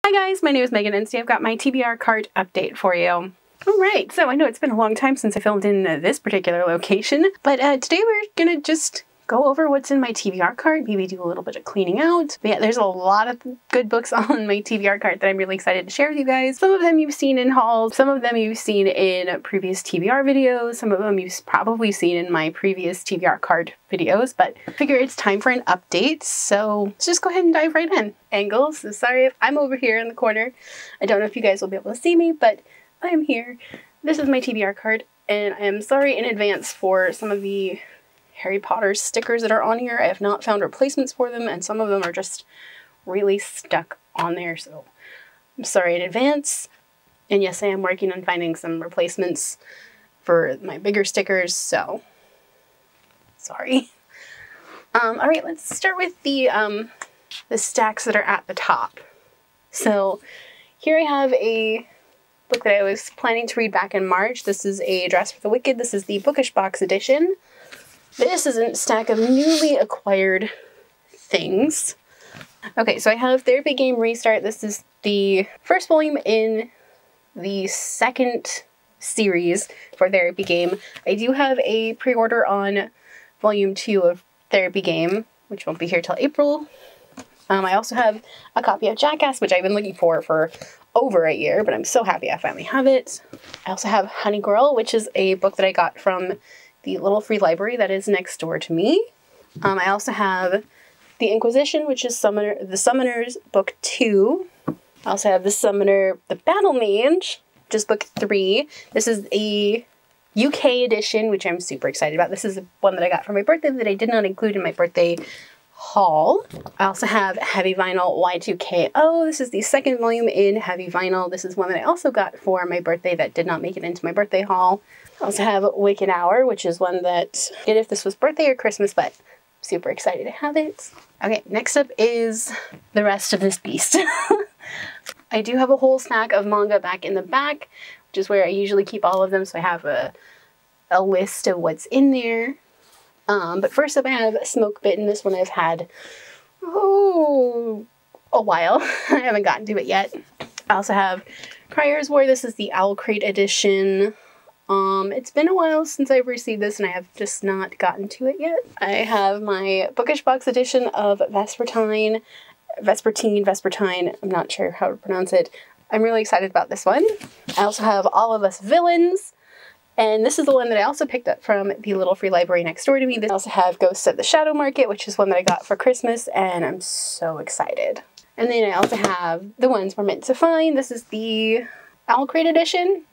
Hi guys, my name is Megan and today I've got my TBR Cart update for you. Alright, so I know it's been a long time since I filmed in this particular location, but today we're gonna just go over what's in my TBR Cart, maybe do a little bit of cleaning out. But yeah, there's a lot of good books on my TBR Cart that I'm really excited to share with you guys. Some of them you've seen in hauls, some of them you've seen in previous TBR videos, some of them you've probably seen in my previous TBR Cart videos, but I figure it's time for an update, so let's just go ahead and dive right in. Angles, so sorry if I'm over here in the corner. I don't know if you guys will be able to see me, but I'm here. This is my TBR Cart, and I am sorry in advance for some of the Harry Potter stickers that are on here. I have not found replacements for them, and some of them are just really stuck on there, so I'm sorry in advance. And yes, I am working on finding some replacements for my bigger stickers, so sorry. Alright, let's start with the stacks that are at the top. So here I have a book that I was planning to read back in March. This is A Dress for the Wicked. This is the Bookish Box edition. This is a stack of newly acquired things. Okay, so I have Therapy Game Restart. This is the first volume in the second series for Therapy Game. I do have a pre-order on volume 2 of Therapy Game, which won't be here till April. I also have a copy of Jackass, which I've been looking for over a year, but I'm so happy I finally have it. I also have Honey Girl, which is a book that I got from the little free library that is next door to me. I also have The Inquisition, which is the Summoners book 2. I also have The Battle Mage, which is book 3. This is a UK edition, which I'm super excited about. This is one that I got for my birthday that I did not include in my birthday haul. I also have Heavy Vinyl Y2KO. This is the second volume in Heavy Vinyl. This is one that I also got for my birthday that did not make it into my birthday haul. I also have Wicked Hour, which is one that I did if this was birthday or Christmas, but I'm super excited to have it. Okay, next up is the rest of this beast. I do have a whole stack of manga back in the back, which is where I usually keep all of them, so I have a list of what's in there. But first up I have Smoke Bitten. This one I've had, a while. I haven't gotten to it yet. I also have Briars. This is the Owl Crate edition. It's been a while since I've received this and I have just not gotten to it yet. I have my Bookish Box edition of Vespertine, I'm not sure how to pronounce it. I'm really excited about this one. I also have All of Us Villains, and this is the one that I also picked up from the little free library next door to me. I also have Ghosts of the Shadow Market, which is one that I got for Christmas, and I'm so excited. And then I also have The Ones We're Meant to Find. This is the Owl Crate edition.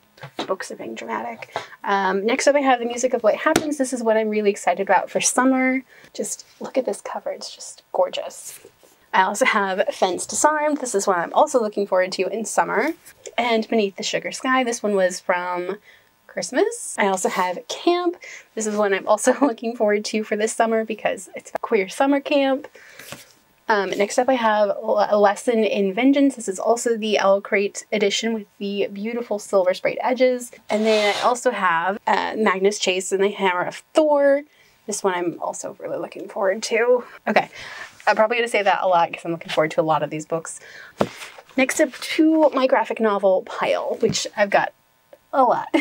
Books are being dramatic. Next up I have The Music of What Happens. This is what I'm really excited about for summer. Just look at this cover, it's just gorgeous. I also have Fence Disarmed. This is one I'm also looking forward to in summer. And Beneath the Sugar Sky. This one was from Christmas. I also have Camp. This is one I'm also looking forward to for this summer because it's a queer summer camp. Next up I have A Lesson in Vengeance. This is also the Owl Crate edition with the beautiful silver sprayed edges. And then I also have Magnus Chase and the Hammer of Thor. This one I'm also really looking forward to. Okay, I'm probably going to say that a lot because I'm looking forward to a lot of these books. Next up to my graphic novel pile, which I've got a lot.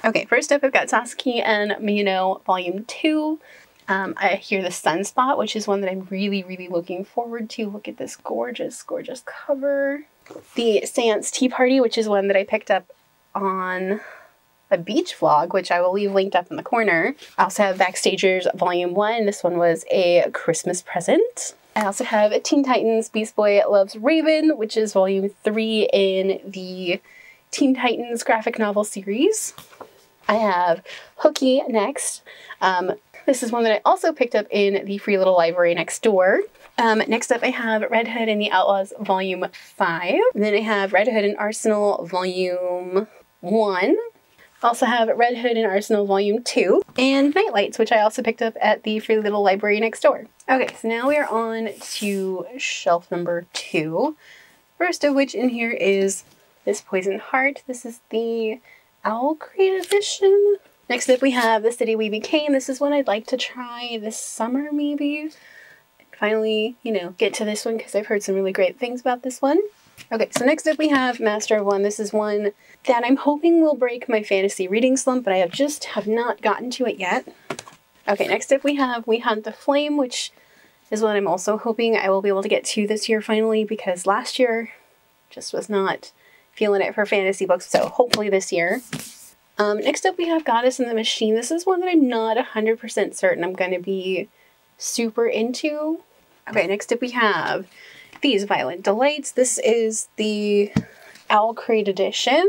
Okay, first up I've got Sasaki and Miyano Volume 2. I hear The Sunspot, which is one that I'm really looking forward to. Look at this gorgeous cover. The Seance Tea Party, which is one that I picked up on a beach vlog, which I will leave linked up in the corner. I also have Backstagers Volume 1. This one was a Christmas present. I also have Teen Titans Beast Boy Loves Raven, which is Volume 3 in the Teen Titans graphic novel series. I have Hooky next. This is one that I also picked up in the free little library next door. Next up I have Red Hood and the Outlaws Volume 5. And then I have Red Hood and Arsenal Volume 1. Also have Red Hood and Arsenal Volume 2. And Nightlights, which I also picked up at the free little library next door. Okay, so now we are on to shelf number 2. First of which in here is this Poison Heart. This is the Owl Crate edition. Next up we have The City We Became. This is one I'd like to try this summer maybe. Finally, you know, get to this one because I've heard some really great things about this one. Okay, so next up we have Master of One. This is one that I'm hoping will break my fantasy reading slump, but I have not gotten to it yet. Okay, next up we have We Hunt the Flame, which is one I'm also hoping I will be able to get to this year finally, because last year just was not feeling it for fantasy books, so hopefully this year. Next up we have Goddess and the Machine. This is one that I'm not 100% certain I'm going to be super into. Okay, next up we have These Violent Delights. This is the Owl Crate edition.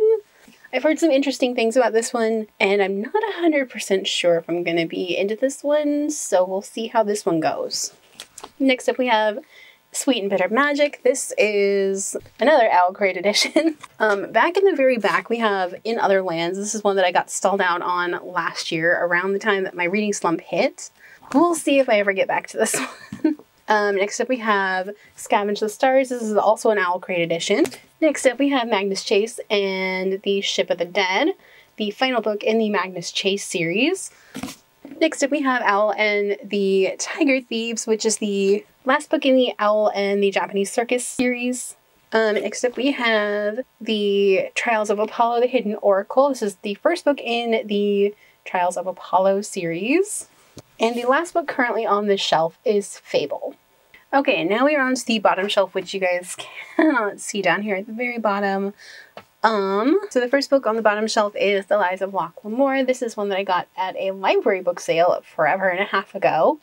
I've heard some interesting things about this one, and I'm not 100% sure if I'm going to be into this one, so we'll see how this one goes. Next up we have Sweet and Bitter Magic. This is another Owl Crate edition. Back in the very back we have In Other Lands. This is one that I got stalled out on last year around the time that my reading slump hit. We'll see if I ever get back to this one. Next up we have Scavenge the Stars. This is also an Owl Crate edition. Next up we have Magnus Chase and the Ship of the Dead, the final book in the Magnus Chase series. Next up we have Owl and the Tiger Thieves, which is the last book in the Owl and the Japanese Circus series. Next up we have the Trials of Apollo, the Hidden Oracle. This is the first book in the Trials of Apollo series. And the last book currently on this shelf is Fable. Okay, and now we are on to the bottom shelf, which you guys cannot see down here at the very bottom. So the first book on the bottom shelf is The Lies of Locke Lamore. This is one that I got at a library book sale forever and a half ago.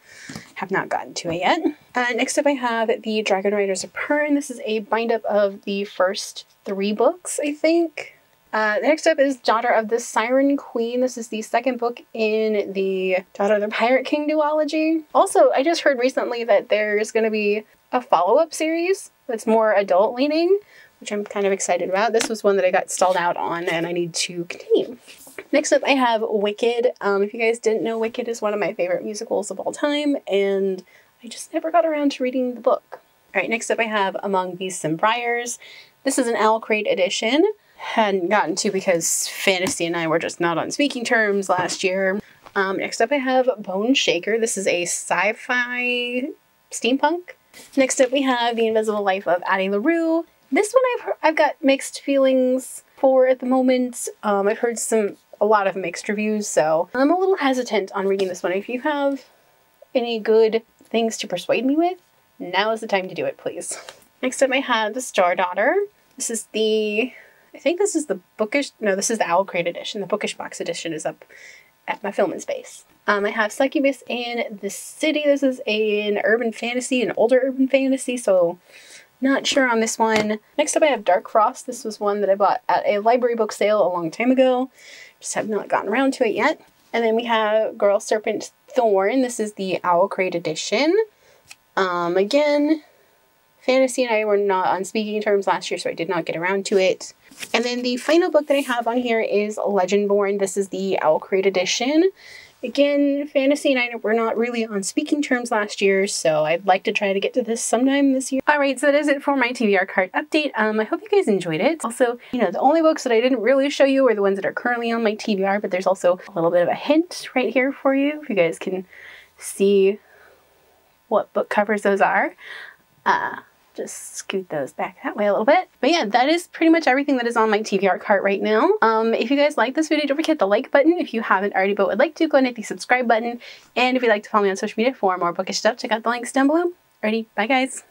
Have not gotten to it yet. Next up I have The Dragon Riders of Pern. This is a bind-up of the first 3 books, I think. Next up is Daughter of the Siren Queen. This is the second book in the Daughter of the Pirate King duology. Also, I just heard recently that there's going to be a follow-up series that's more adult-leaning, which I'm kind of excited about. This was one that I got stalled out on and I need to continue. Next up I have Wicked. If you guys didn't know, Wicked is one of my favorite musicals of all time, and I just never got around to reading the book. Alright, next up I have Among Beasts and Briars. This is an Owl Crate edition. Hadn't gotten to because Fantasy and I were just not on speaking terms last year. Next up I have Bone Shaker. This is a sci-fi steampunk. Next up we have The Invisible Life of Addie LaRue. This one I've got mixed feelings for at the moment. I've heard a lot of mixed reviews, so I'm a little hesitant on reading this one. If you have any good things to persuade me with, now is the time to do it, please. Next up I have The Star Daughter. This is I think this is the bookish, no, this is the Owl Crate edition. The bookish box edition is up at my film and space. I have Succubus and the City. This is an urban fantasy, an older urban fantasy, so not sure on this one. Next up I have Dark Frost. This was one that I bought at a library book sale a long time ago. Just have not gotten around to it yet. And then we have Girl Serpent Thorn. This is the Owl Crate edition. Again, Fantasy and I were not on speaking terms last year, so I did not get around to it. And then the final book that I have on here is Legendborn. This is the Owl Crate edition. Again, Fantasy and I were not really on speaking terms last year, so I'd like to try to get to this sometime this year. Alright, so that is it for my TBR Cart update. I hope you guys enjoyed it. Also, the only books that I didn't really show you are the ones that are currently on my TBR, but there's also a little bit of a hint right here for you, if you guys can see what book covers those are. Just scoot those back that way a little bit. But yeah, that is pretty much everything that is on my TBR cart right now. If you guys like this video, don't forget the like button. If you haven't already but would like to, go and hit the subscribe button. And if you'd like to follow me on social media for more bookish stuff, check out the links down below. Alrighty, bye guys.